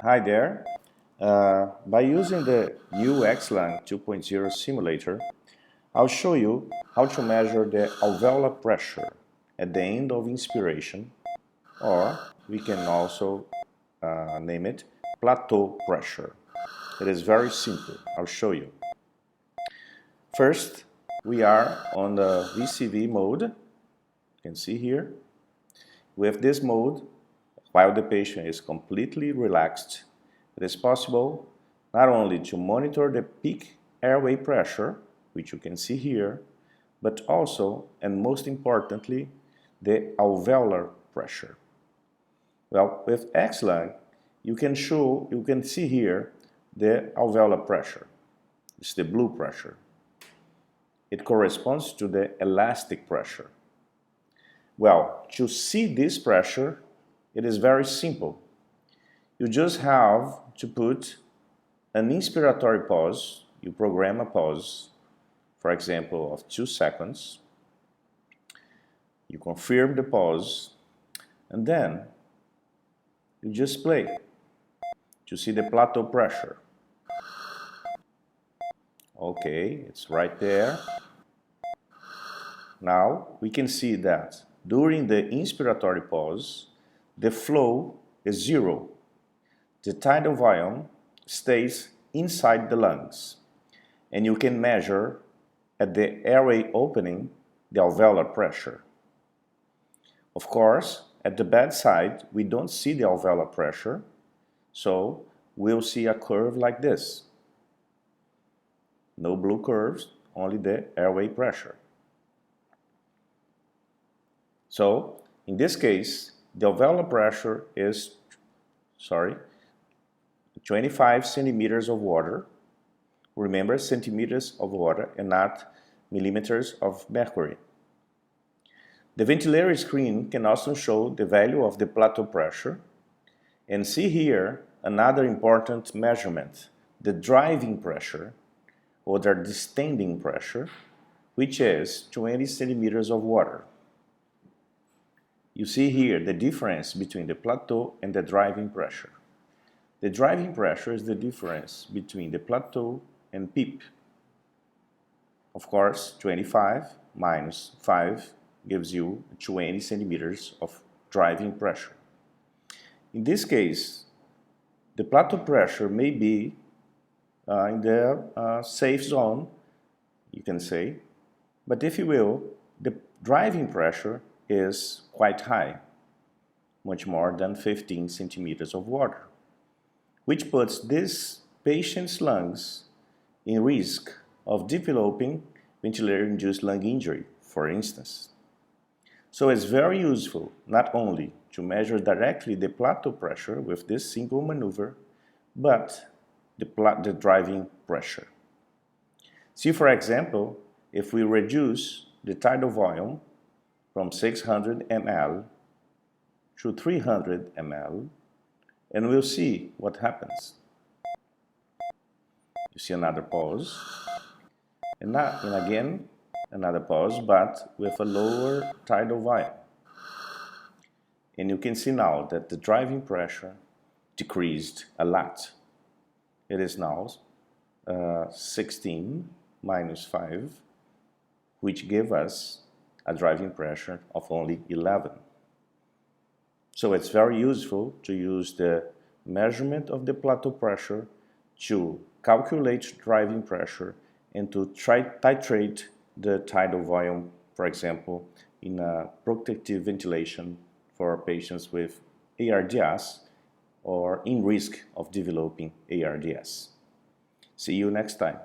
Hi there. By using the xlung 2.0 simulator, I'll show you how to measure the alveolar pressure at the end of inspiration, or we can also name it plateau pressure. It is very simple. I'll show you. First, we are on the VCV mode. You can see here. With this mode, while the patient is completely relaxed, it is possible not only to monitor the peak airway pressure, which you can see here, but also, and most importantly, the alveolar pressure. Well, with xlung, you can see here the alveolar pressure. It's the blue pressure. It corresponds to the elastic pressure. Well, to see this pressure, it is very simple. You just have to put an inspiratory pause. You program a pause, for example, of 2 seconds. You confirm the pause, and then you just play to see the plateau pressure. Okay, it's right there. Now we can see that during the inspiratory pause, the flow is 0. The tidal volume stays inside the lungs, and you can measure at the airway opening the alveolar pressure. Of course, at the bedside, we don't see the alveolar pressure, so we'll see a curve like this. No blue curves, only the airway pressure. So, in this case, the alveolar pressure is, 25 centimeters of water. Remember, centimeters of water and not millimeters of mercury. The ventilator screen can also show the value of the plateau pressure. And see here another important measurement, the driving pressure, or the distending pressure, which is 20 centimeters of water. You see here the difference between the plateau and the driving pressure. The driving pressure is the difference between the plateau and PEEP. Of course, 25 minus 5 gives you 20 centimeters of driving pressure. In this case, the plateau pressure may be in the safe zone, you can say, but if you will, the driving pressure is quite high, much more than 15 centimeters of water, which puts this patient's lungs in risk of developing ventilator-induced lung injury, for instance. So it's very useful not only to measure directly the plateau pressure with this simple maneuver, but the driving pressure. See, for example, if we reduce the tidal volume from 600 ml to 300 ml, and we'll see what happens. You see another pause, and again another pause, but with a lower tidal volume. And you can see now that the driving pressure decreased a lot. It is now 16 minus 5, which gave us a driving pressure of only 11. So it's very useful to use the measurement of the plateau pressure to calculate driving pressure and to titrate the tidal volume, for example, in a protective ventilation for patients with ARDS or in risk of developing ARDS. See you next time.